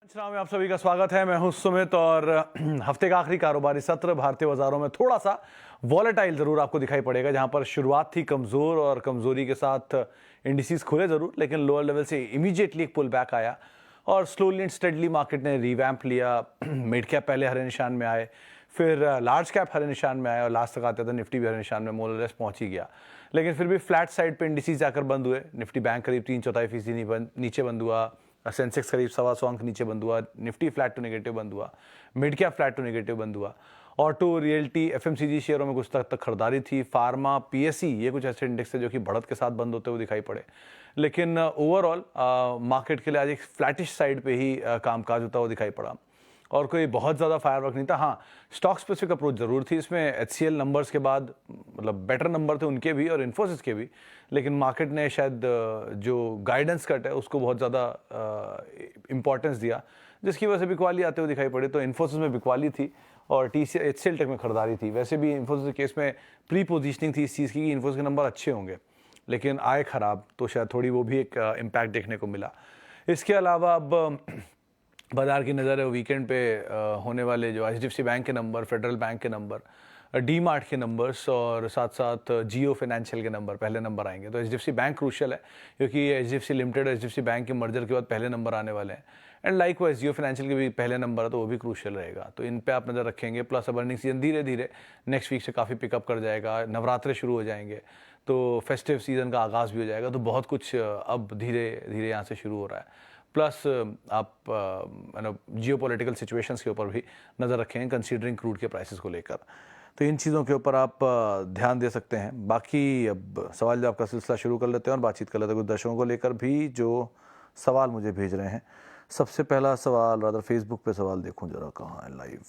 चुनाव में आप सभी का स्वागत है। मैं हूं सुमित और हफ्ते का आखिरी कारोबारी सत्र भारतीय बाजारों में थोड़ा सा वॉलेटाइल जरूर आपको दिखाई पड़ेगा, जहां पर शुरुआत थी कमजोर और कमजोरी के साथ इंडिसेस खुले जरूर, लेकिन लोअर लेवल से इमीडिएटली एक पुल बैक आया और स्लोली एंड स्टेडली मार्केट ने रिवैम्प लिया। मिड कैप पहले हरे निशान में आए, फिर लार्ज कैप हरे निशान में आए और लास्ट तक आते थे निफ्टी भी हरे निशान में मोर और लेस पहुंच ही गया। लेकिन फिर भी फ्लैट साइड पे इंडिसेस जाकर बंद हुए। निफ्टी बैंक करीब 3/4% नीचे बंद हुआ, सेंसेक्स करीब 1.25 अंक नीचे बंद हुआ, निफ्टी फ्लैट टू नेगेटिव बंद हुआ, mid cap flat two negative बंद हुआ। ऑटो, रियल्टी, एफएमसीजी शेयरों में कुछ तक खरीदारी थी। फार्मा, पीएसई, ये कुछ ऐसे इंडेक्स थे जो कि बढ़त के साथ बंद होते हुए दिखाई पड़े। लेकिन ओवरऑल मार्केट के लिए आज एक फ्लैटिश साइड पे ही कामकाज होता हुआ दिखाई पड़ा और कोई बहुत ज़्यादा फायरवर्क नहीं था। हाँ, स्टॉक स्पेसिफिक अप्रोच जरूर थी इसमें। एचसीएल नंबर्स के बाद मतलब बेटर नंबर थे उनके भी और इन्फोसिस के भी, लेकिन मार्केट ने शायद जो गाइडेंस कट है उसको बहुत ज़्यादा इंपॉर्टेंस दिया, जिसकी वजह से बिकवाली आते हुए दिखाई पड़ी। तो इन्फोसिस में बिकवाली थी और एचसीएल टेक में खरीदारी थी। वैसे भी इन्फोसिस के केस में प्री पोजिशनिंग थी इस चीज़ की कि इन्फोसिस के नंबर अच्छे होंगे, लेकिन आए खराब, तो शायद थोड़ी वो भी एक इम्पैक्ट देखने को मिला। इसके अलावा अब बाजार की नज़र है वीकेंड पे होने वाले जो एचडीएफसी बैंक के नंबर, फेडरल बैंक के नंबर, डी मार्ट के नंबर्स और साथ साथ जियो फाइनेंशियल के नंबर पहले नंबर आएंगे। तो एचडीएफसी बैंक क्रूशियल है क्योंकि एचडीएफसी लिमिटेड और एचडीएफसी बैंक के मर्जर के बाद पहले नंबर आने वाले हैं। And like wise Jio financial के भी पहले नंबर है, तो वो भी क्रूशियल रहेगा। तो इन पे आप नज़र रखेंगे। प्लस अब अर्निंग सीजन धीरे धीरे नेक्स्ट वीक से काफ़ी पिकअप कर जाएगा, नवरात्रे शुरू हो जाएंगे, तो फेस्टिव सीजन का आगाज़ भी हो जाएगा। तो बहुत कुछ अब धीरे धीरे यहाँ से शुरू हो रहा है। प्लस आप जियो पॉलिटिकल सिचुएशंस के ऊपर भी नज़र रखें कंसीडरिंग क्रूड के प्राइसेस को लेकर। तो इन चीज़ों के ऊपर आप ध्यान दे सकते हैं। बाकी अब सवाल जवाब का सिलसिला शुरू कर लेते हैं और बातचीत कर लेते हैं कुछ दर्शकों को लेकर भी जो सवाल मुझे भेज रहे हैं। सबसे पहला सवाल रादर फेसबुक पे सवाल देखूं जरा कहाँ है लाइव,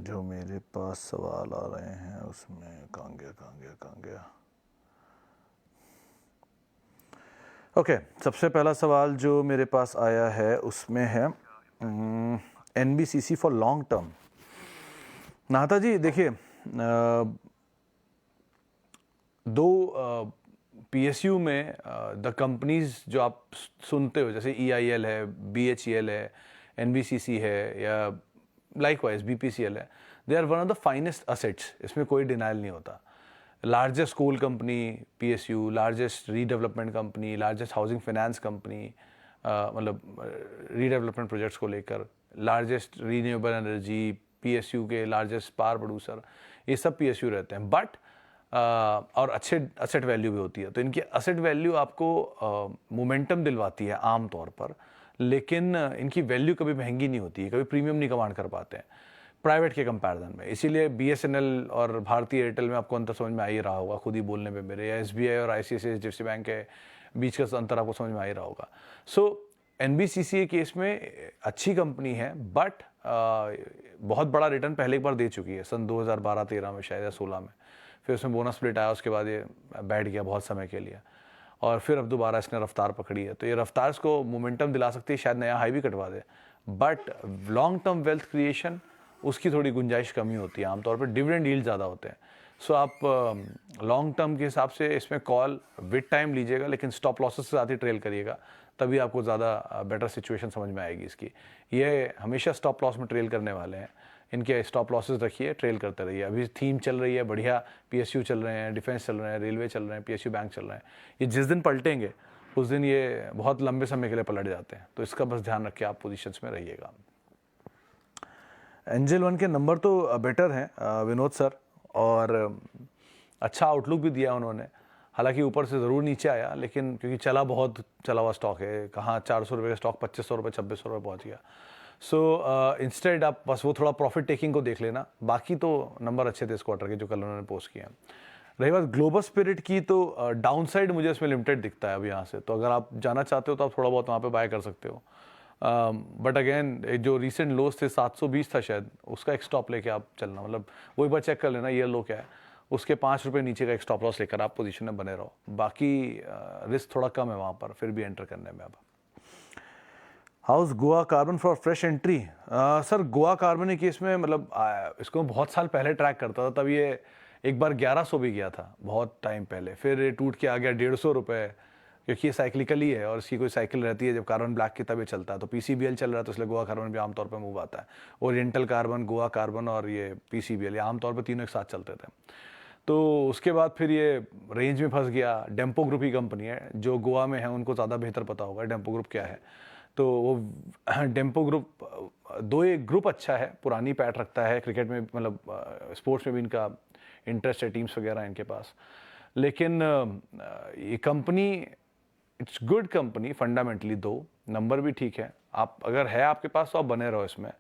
जो मेरे पास सवाल आ रहे हैं उसमें कहाँ गया। ओके, सबसे पहला सवाल जो मेरे पास आया है उसमें है एनबीसीसी फॉर लॉन्ग टर्म। नाहता जी देखिए, दो पीएसयू में द कंपनीज जो आप सुनते हो जैसे ईआईएल है, बीएचईएल है, एनबीसीसी है या लाइकवाइज बीपीसीएल है, they are one of the finest assets. इसमें कोई डिनाइल नहीं होता। Largest coal company PSU, largest redevelopment company, largest housing finance company, मतलब रीडेवलपमेंट प्रोजेक्ट्स को लेकर, लार्जेस्ट रीन्यूएबल एनर्जी, पीएसयू के लार्जेस्ट पावर प्रोड्यूसर, ये सब पीएसयू रहते हैं। बट और अच्छे असेट वैल्यू भी होती है। तो इनकी असेट वैल्यू आपको मोमेंटम दिलवाती है आम तौर पर, लेकिन इनकी वैल्यू कभी महंगी नहीं होती है, कभी प्रीमियम नहीं कमांड कर पाते हैं प्राइवेट के कंपैरिजन में। इसीलिए बीएसएनएल और भारतीय एयरटेल में आपको अंतर समझ में आ ही रहा होगा खुद ही बोलने पे मेरे, या एसबीआई और आईसीआईसीआई एचडीएफसी बैंक के बीच का अंतर आपको समझ में आ ही रहा होगा। सो एनबीसीसी केस में अच्छी कंपनी है, बट बहुत बड़ा रिटर्न पहले एक बार दे चुकी है सन 2012-13 में शायद या 16 में। फिर उसमें बोनस स्प्लिट आया, उसके बाद ये बैठ गया बहुत समय के लिए और फिर अब दोबारा इसने रफ्तार पकड़ी है। तो ये रफ्तार इसको मोमेंटम दिला सकती है, शायद नया हाई भी कटवा दे, but long term wealth creation उसकी थोड़ी गुंजाइश कमी होती है। आमतौर पर डिविडेंड यील्ड ज़्यादा होते हैं। सो आप लॉन्ग टर्म के हिसाब से इसमें कॉल विद टाइम लीजिएगा, लेकिन स्टॉप लॉसेस के साथ ही ट्रेल करिएगा, तभी आपको ज़्यादा बेटर सिचुएशन समझ में आएगी इसकी। ये हमेशा स्टॉप लॉस में ट्रेल करने वाले हैं, इनके स्टॉप लॉसेस रखिए, ट्रेल करते रहिए। अभी थीम चल रही है बढ़िया, पीएसयू चल रहे हैं, डिफेंस चल रहे हैं, रेलवे चल रहे हैं, पीएसयू बैंक चल रहे हैं। ये जिस दिन पलटेंगे उस दिन ये बहुत लंबे समय के लिए पलट जाते हैं, तो इसका बस ध्यान रखिए, आप पोजीशंस में रहिएगा। एंजल वन के नंबर तो बेटर हैं विनोद सर, और अच्छा आउटलुक भी दिया उन्होंने। हालांकि ऊपर से ज़रूर नीचे आया, लेकिन क्योंकि चला हुआ स्टॉक है, कहाँ 400 रुपये का स्टॉक 2500 रुपये 2600 रुपये पहुँच गया। सो इंस्टेड आप बस वो थोड़ा प्रॉफिट टेकिंग को देख लेना। बाकी तो नंबर अच्छे थे इस क्वार्टर के जो कल उन्होंने पोस्ट किए हैं। रही बात ग्लोबल स्पिरिट की, तो डाउन साइड मुझे इसमें लिमिटेड दिखता है अब यहाँ से। तो अगर आप जाना चाहते हो तो आप थोड़ा बहुत वहाँ पे बाय कर सकते हो। बट अगेन जो रिसेंट लोस थे 720 था शायद, उसका एक स्टॉप लेके आप चलना, मतलब वो एक बार चेक कर लेना ये लो क्या है, उसके 5 रुपये नीचे का एक स्टॉप लॉस लेकर आप पोजीशन में बने रहो। बाकी रिस्क थोड़ा कम है वहाँ पर, फिर भी एंटर करने में। अब house Goa carbon for fresh entry. Sir Goa carbon के केस में मतलब इसको बहुत साल पहले ट्रैक करता था, तब ये एक बार 1100 भी गया था बहुत टाइम पहले, फिर ये टूट के आ गया 150 रुपये, क्योंकि ये साइक्लिकली है और इसकी कोई साइकिल रहती है। जब कार्बन ब्लैक की तब ये चलता है, तो पीसीबीएल चल रहा है तो इसलिए गोवा कार्बन भी आमतौर पर मूव आता है। ओरिएंटल कार्बन, गोवा कार्बन और ये पीसीबीएल, ये आमतौर पर तीनों एक साथ चलते थे। तो उसके बाद फिर ये रेंज में फंस गया। डेम्पो ग्रुप की कंपनी है, जो गोवा में है उनको ज़्यादा बेहतर पता होगा डेम्पो ग्रुप क्या है। तो वो डेम्पो ग्रुप दो एक ग्रुप अच्छा है, पुरानी पैठ रखता है क्रिकेट में, मतलब स्पोर्ट्स में भी इनका इंटरेस्ट है, टीम्स वगैरह इनके पास। लेकिन ये company it's good company fundamentally, दो नंबर भी ठीक है। आप अगर है आपके पास तो आप बने रहो इसमें।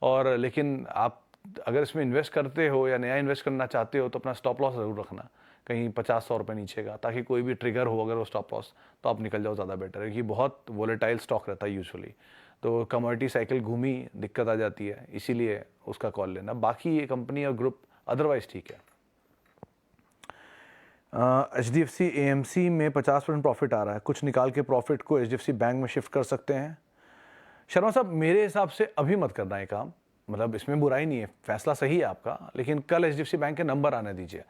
और लेकिन आप अगर इसमें इन्वेस्ट करते हो या नया इन्वेस्ट करना चाहते हो तो अपना स्टॉप लॉस ज़रूर रखना कहीं 50-100 रुपये नीचे का, ताकि कोई भी ट्रिगर हो अगर वो स्टॉप लॉस तो आप निकल जाओ, ज़्यादा बेटर है। क्योंकि बहुत वोलेटाइल स्टॉक रहता है यूजुअली, तो कमोडिटी साइकिल घूमी दिक्कत आ जाती है, इसीलिए उसका कॉल लेना। बाकी ये कंपनी और ग्रुप अदरवाइज ठीक है। HDFC AMC में 50% प्रॉफिट आ रहा है, कुछ निकाल के प्रॉफिट को HDFC बैंक में शिफ्ट कर सकते हैं? शर्मा साहब, मेरे हिसाब से अभी मत करना ये काम, मतलब इसमें बुराई नहीं है, फैसला सही है आपका, लेकिन कल HDFC बैंक के नंबर आने दीजिए।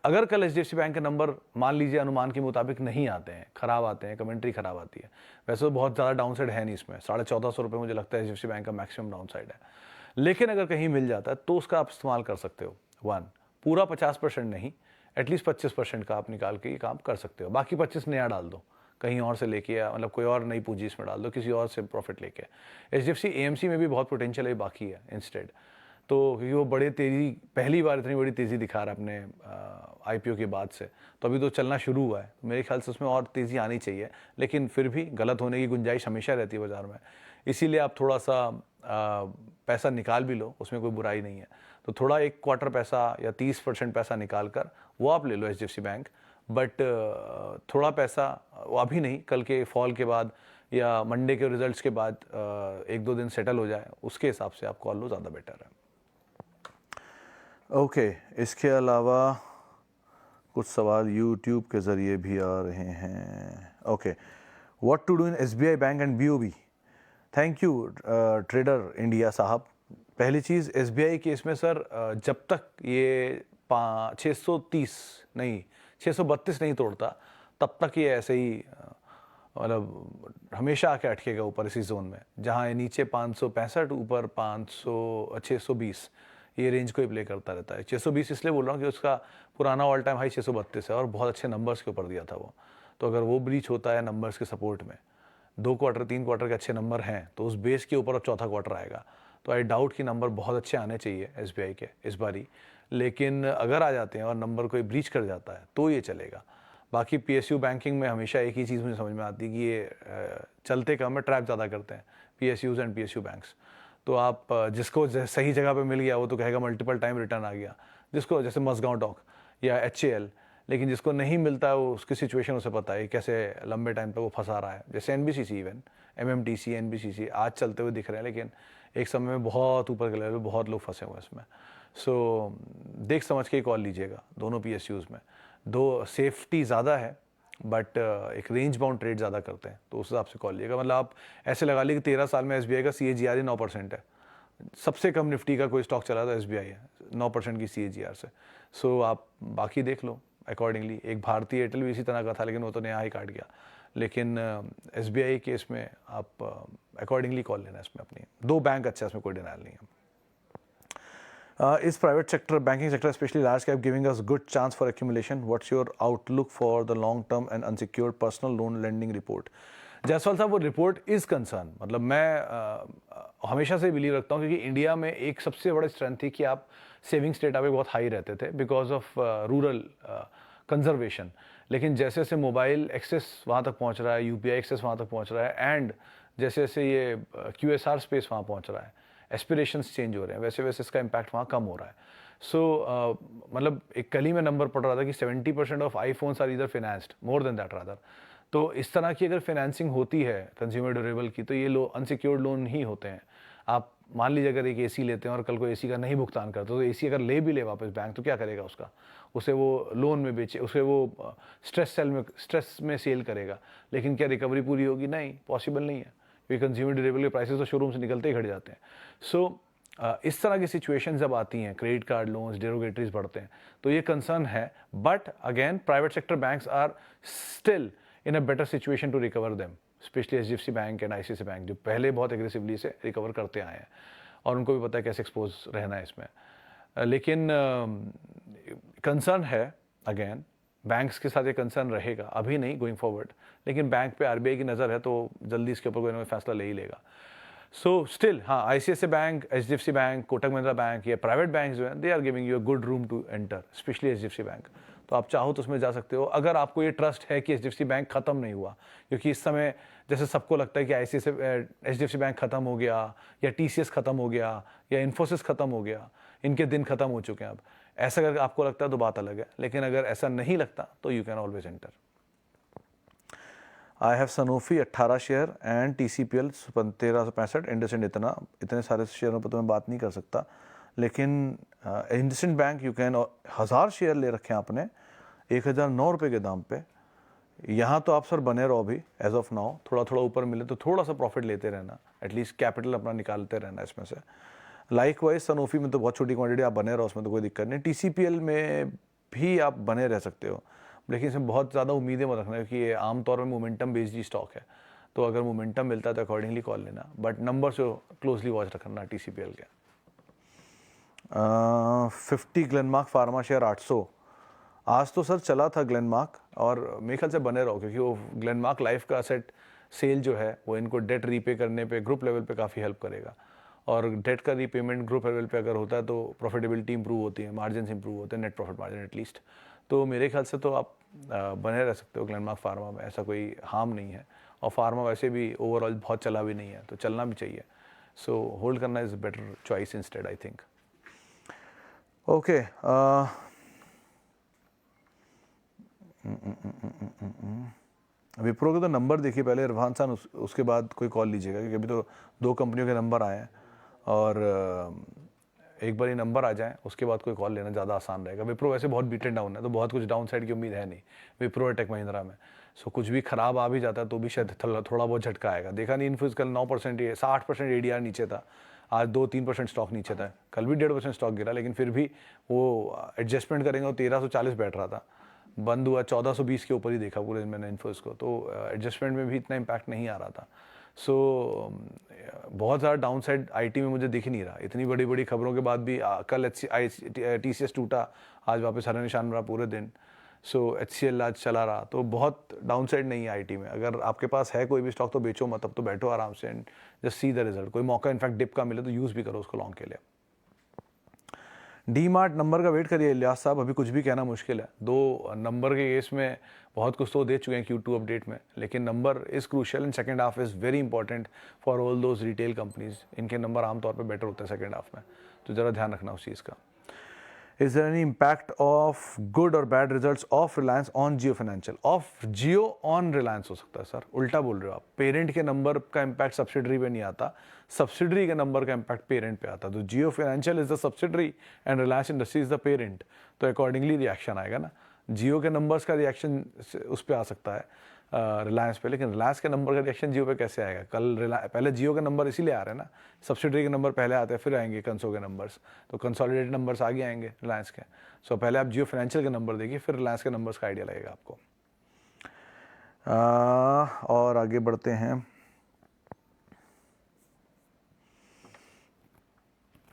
अगर कल HDFC बैंक के नंबर मान लीजिए अनुमान के मुताबिक नहीं आते हैं, खराब आते हैं, कमेंट्री खराब आती है, वैसे तो बहुत ज़्यादा डाउन साइड है नहीं इसमें, 1450 रुपये मुझे लगता है HDFC बैंक का मैक्सिमम डाउन साइड है। लेकिन अगर कहीं मिल जाता है तो उसका आप इस्तेमाल कर सकते हो। पूरा 50% नहीं, एटलीस्ट 25% का आप निकाल के ये काम कर सकते हो। बाकी 25 नया डाल दो कहीं और से लेके, या मतलब कोई और नई पूंजी इसमें डाल दो, किसी और से प्रॉफिट लेके। HDFC AMC में भी बहुत पोटेंशियल है बाकी है इंस्टेड, तो क्योंकि वो बड़े तेज़ी, पहली बार इतनी बड़ी तेज़ी दिखा रहा है अपने IPO के बाद से, तो अभी तो चलना शुरू हुआ है, मेरे ख्याल से उसमें और तेज़ी आनी चाहिए। लेकिन फिर भी गलत होने की गुंजाइश हमेशा रहती है बाज़ार में, इसीलिए आप थोड़ा सा पैसा निकाल भी लो, उसमें कोई बुराई नहीं है। तो थोड़ा 1 क्वार्टर पैसा या 30% पैसा निकाल कर वो आप ले लो HDFC बैंक, बट थोड़ा पैसा अभी नहीं, कल के फॉल के बाद या मंडे के रिजल्ट्स के बाद 1-2 दिन सेटल हो जाए, उसके हिसाब से आप कॉल लो, ज़्यादा बेटर है। ओके, इसके अलावा कुछ सवाल यूट्यूब के ज़रिए भी आ रहे हैं। Okay, what to do in SBI bank and BOB? Thank you trader India साहब। पहली चीज़, SBI केस में सर, जब तक ये 632 नहीं तोड़ता तब तक ये ऐसे ही मतलब हमेशा आके अटकेगा ऊपर इसी जोन में, जहाँ नीचे 565, ऊपर 620, ये रेंज को ही प्ले करता रहता है। 620 इसलिए बोल रहा हूँ कि उसका पुराना ऑल टाइम हाई 632 है और बहुत अच्छे नंबर्स के ऊपर दिया था वो। तो अगर वो ब्रीच होता है नंबर्स के सपोर्ट में, 2 क्वार्टर 3 क्वार्टर के अच्छे नंबर हैं, तो उस बेस के ऊपर अब चौथा क्वार्टर आएगा, तो आई डाउट कि नंबर बहुत अच्छे आने चाहिए SBI के इस बारी। लेकिन अगर आ जाते हैं और नंबर कोई ब्रीच कर जाता है तो ये चलेगा। बाकी PSU बैंकिंग में हमेशा एक ही चीज़ मुझे समझ में आती है कि ये चलते कम है, ट्रैप ज़्यादा करते हैं PSUs एंड PSU बैंक्स। तो आप जिसको सही जगह पे मिल गया वो तो कहेगा मल्टीपल टाइम रिटर्न आ गया, जिसको जैसे मसगांव डॉक या HAL, लेकिन जिसको नहीं मिलता है वो उसकी सिचुएशन उसे पता है कैसे लंबे टाइम पे वो फंसा रहा है। जैसे NBCC, इवन MMTC, NBCC आज चलते हुए दिख रहे हैं, लेकिन एक समय में बहुत ऊपर के लेवल पे बहुत लोग फंसे हुए हैं इसमें। सो देख समझ के कॉल लीजिएगा दोनों PSUs में। दो सेफ्टी ज़्यादा है बट एक रेंज बाउंड ट्रेड ज़्यादा करते हैं, तो उस हिसाब से कॉल लीजिएगा। मतलब आप ऐसे लगा लीजिए कि 13 साल में SBI का CAGR ही 9% है। सबसे कम निफ्टी का कोई स्टॉक चला तो SBI है 9% की CAGR से। सो आप बाकी देख लो अकॉर्डिंगली। एक भारतीय एयरटेल भी इसी तरह का था, लेकिन वो तो नया ही काट गया। लेकिन SBI केस में आप अकॉर्डिंगली कॉल लेना इसमें अपनी। दो बैंक अच्छा है, इसमें कोई डिनाइल नहीं है। Is private sector, banking sector, especially large cap, giving us good chance for accumulation? What's your outlook for the long term and unsecured personal loan lending report? Jaiswal साहब, वो रिपोर्ट इज कंसर्न, मतलब मैं हमेशा से believe रखता हूँ, क्योंकि India में एक सबसे बड़ा स्ट्रेंथ थी कि आप सेविंग स्टेट आपके बहुत हाई रहते थे बिकॉज ऑफ रूरल कंजर्वेशन। लेकिन जैसे जैसे मोबाइल एक्सेस वहाँ तक पहुँच रहा है, UPI एक्सेस वहाँ तक पहुँच रहा है, एंड जैसे जैसे ये QSR स्पेस वहाँ पहुँच रहा है, एस्पिरेशंस चेंज हो रहे हैं, वैसे वैसे इसका इम्पैक्ट वहाँ कम हो रहा है। सो मतलब एक कल ही में नंबर पढ़ रहा था कि 70% ऑफ iPhones आर इधर फिनेंस्ड, मोर देन दैट रादर। तो इस तरह की अगर फाइनेंसिंग होती है कंज्यूमर ड्यूरेबल की, तो ये अनसिक्योर्ड लोन ही होते हैं। आप मान लीजिए अगर एक AC लेते हैं और कल को AC का नहीं भुगतान करते, तो AC अगर ले भी ले वापस बैंक, तो क्या करेगा उसका? उसे वो लोन में बेचे, उसे वो स्ट्रेस में सेल करेगा, लेकिन क्या रिकवरी पूरी होगी? नहीं, पॉसिबल नहीं है, क्योंकि कंज्यूमर ड्यूरेबल के प्राइसेस तो शोरूम से निकलते ही घट जाते हैं। सो इस तरह की सिचुएशन जब आती हैं, क्रेडिट कार्ड लोन्स, डेरोगेटरीज बढ़ते हैं, तो ये कंसर्न है। But again private sector banks are still in a better situation to recover them, especially HDFC bank and ICICI bank जो पहले बहुत एग्रेसिवली से रिकवर करते आए हैं और उनको भी पता है कैसे एक्सपोज रहना है इसमें। लेकिन कंसर्न है अगेन, बैंक्स के साथ ये कंसर्न रहेगा, अभी नहीं, गोइंग फॉरवर्ड, लेकिन बैंक पे आरबीआई की नज़र है तो जल्दी इसके ऊपर कोई ना कोई फैसला ले ही लेगा। सो स्टिल हाँ, ICICI bank, HDFC bank, Kotak Mahindra bank, ये प्राइवेट बैंक जो है they are giving you a good room to enter, especially HDFC bank. तो आप चाहो तो उसमें जा सकते हो अगर आपको ये ट्रस्ट है कि एचडीएफसी बैंक खत्म नहीं हुआ, क्योंकि इस समय जैसे सबको लगता है कि एचडीएफसी बैंक खत्म हो गया या टीसीएस खत्म हो गया या इन्फोसिस खत्म हो गया, इनके दिन खत्म हो चुके हैं अब, ऐसा अगर आपको लगता है तो बात अलग है, लेकिन अगर ऐसा नहीं लगता तो you can always enter. I have Sanofi 18 share and TCPL 1365, IndusInd इतने सारे शेयरों पर तो मैं बात नहीं कर सकता, लेकिन IndusInd bank you can 1000 share ले रखे हैं आपने 1009 रुपये के दाम पे। यहाँ तो आप सर बने रहो अभी एज ऑफ नाउ, थोड़ा थोड़ा ऊपर मिले तो थोड़ा सा प्रॉफिट लेते रहना, एटलीस्ट कैपिटल अपना निकालते रहना इसमें से। लाइक वाइज सनोफी में तो बहुत छोटी क्वांटिटी, आप बने रहो उसमें तो कोई दिक्कत नहीं। TCPL में भी आप बने रह सकते हो, लेकिन इसमें बहुत ज़्यादा उम्मीदें मत रखना क्योंकि ये आमतौर में मोमेंटम बेस्ड ही स्टॉक है, तो अगर मोमेंटम मिलता है तो अकॉर्डिंगली कॉल लेना, बट नंबर से क्लोजली वॉच रखना TCPL के। 50 ग्लेनमार्क फार्मा शेयर 800, आज तो सर चला था ग्लेनमार्क, और मेरे ख्याल से बने रहो क्योंकि वो ग्लेनमार्क लाइफ का असेट सेल जो है वो इनको डेट रीपे करने पे ग्रुप लेवल पे काफ़ी हेल्प करेगा, और डेट का रीपेमेंट ग्रुप लेवल पे अगर होता है तो प्रॉफिटेबिलिटी इंप्रूव होती है, मार्जिन इंप्रूव होते हैं, नेट प्रॉफिट मार्जिन एटलीस्ट। तो मेरे ख्याल से तो आप बने रह सकते हो ग्लेनमार्क फार्मा में, ऐसा कोई हार्म नहीं है, और फार्मा वैसे भी ओवरऑल बहुत चला भी नहीं है तो चलना भी चाहिए, सो होल्ड करना is better choice instead I think. Okay, Wipro के तो नंबर देखिए पहले इरफान खान, उसके बाद कोई कॉल लीजिएगा क्योंकि अभी तो 2 कंपनियों के नंबर आए हैं, और एक बार ये नंबर आ जाए उसके बाद कोई कॉल लेना ज़्यादा आसान रहेगा। विप्रो वैसे बहुत बीटेड डाउन है तो बहुत कुछ डाउन साइड की उम्मीद है नहीं विप्रो और टेक महिंद्रा में, सो कुछ भी खराब आ भी जाता है तो भी शायद थोड़ा बहुत झटका आएगा। देखा नहीं, इन्फोसिस कल 9% 60% ADR नीचे था, आज 2-3% स्टॉक नीचे था, कल भी 1.5% स्टॉक गिरा, लेकिन फिर भी वो एडजस्टमेंट करेंगे तो 1340 बैठ रहा था, बंद हुआ 1420 के ऊपर ही देखा पूरे दिन मैंने इन्फोसिस को, तो एडजस्टमेंट में भी इतना इम्पैक्ट नहीं आ रहा था। सो बहुत ज़्यादा डाउन साइड आईटी में मुझे दिख ही नहीं रहा, इतनी बड़ी बड़ी खबरों के बाद भी। कल TCS टूटा, आज वापस हरा निशान रहा पूरे दिन, सो HCL आज चला रहा, तो बहुत डाउन साइड नहीं है आईटी में। अगर आपके पास है कोई भी स्टॉक तो बेचो मत, अब तो बैठो आराम से and just see the result. कोई मौका इनफैक्ट डिप का मिले तो यूज़ भी करो उसको लॉन्ग के लिए। डीमार्ट नंबर का वेट करिए इलियास साहब, अभी कुछ भी कहना मुश्किल है, 2 नंबर के केस में बहुत कुछ तो दे चुके हैं Q2 अपडेट में, लेकिन number is crucial and second half is very important for all those retail companies, इनके नंबर आमतौर पे बेटर होते हैं सेकंड हाफ में, तो ज़रा ध्यान रखना उस चीज़ का। Is there any impact of good or bad results of Reliance on Jio Financial? Of Jio on Reliance हो सकता है सर, उल्टा बोल रहे हो आप। पेरेंट के नंबर का इम्पैक्ट सब्सिडरी पे नहीं आता, सब्सिडरी के नंबर का इम्पैक्ट पेरेंट पे आता। तो Jio Financial is the subsidiary and Reliance Industries is the parent, तो अकॉर्डिंगली रिएक्शन आएगा ना। जियो के नंबर्स का रिएक्शन उस पर आ सकता है रिलायंस पे, लेकिन रिलायंस के नंबर का रिएक्शन जियो पे कैसे आएगा? पहले जियो के नंबर इसीलिए आ रहे हैं ना, सब्सिडरी के नंबर पहले आते हैं फिर आएंगे कंसो के नंबर्स, तो कंसोलिडेटेड नंबर्स आगे आएंगे रिलायंस के। सो पहले आप जियो फाइनेंशियल के नंबर देखिए, फिर रिलायंस के नंबर्स का आइडिया लगेगा आपको। और आगे बढ़ते हैं।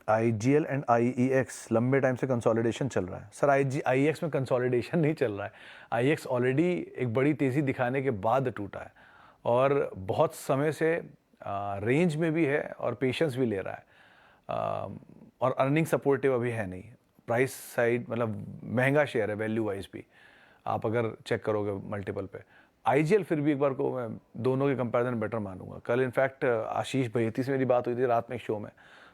IGL एंड IEX लंबे टाइम से कंसोलिडेशन चल रहा है सर। IEX में कंसोलिडेशन नहीं चल रहा है, IEX ऑलरेडी एक बड़ी तेज़ी दिखाने के बाद टूटा है और बहुत समय से रेंज में भी है और पेशेंस भी ले रहा है, और अर्निंग सपोर्टिव अभी है नहीं। प्राइस साइड मतलब महंगा शेयर है वैल्यू वाइज भी, आप अगर चेक करोगे मल्टीपल पे। IGL फिर भी एक बार को मैं दोनों के कंपैरिजन बेटर मानूंगा। कल इनफैक्ट आशीष भैयती से मेरी बात हुई थी रात में एक शो में,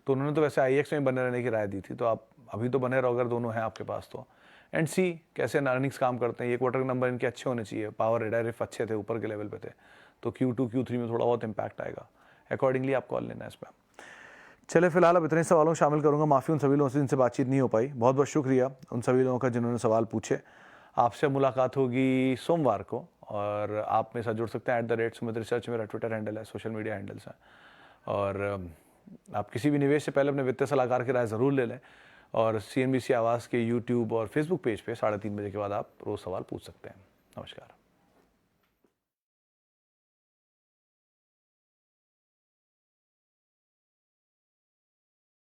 तो उन्होंने तो वैसे IEX में बने रहने की राय दी थी, तो आप अभी तो बने रहो अगर दोनों हैं आपके पास तो, एंड सी कैसे अर्निंग्स काम करते हैं। ये क्वार्टर के नंबर इनके अच्छे होने चाहिए, पावर रिडायरिफ अच्छे थे, ऊपर के लेवल पे थे, तो Q2 Q3 में थोड़ा बहुत इंपैक्ट आएगा, अकॉर्डिंगली आप कॉल लेना है इसमें। चले फिलहाल अब इतने सवालों शामिल करूंगा, माफ़ी उन सभी लोगों से जिनसे बातचीत नहीं हो पाई, बहुत बहुत शुक्रिया उन सभी लोगों का जिन्होंने सवाल पूछे। आपसे मुलाकात होगी सोमवार को, और आप मेरे साथ जुड़ सकते हैं @सुमित रिसर्च मेरा ट्विटर हैंडल है, सोशल मीडिया हैंडल्स हैं, और आप किसी भी निवेश से पहले अपने वित्तीय सलाहकार की राय ज़रूर ले लें, और CNBC आवाज़ के YouTube और Facebook पेज पे 3:30 बजे के बाद आप रोज़ सवाल पूछ सकते हैं। नमस्कार।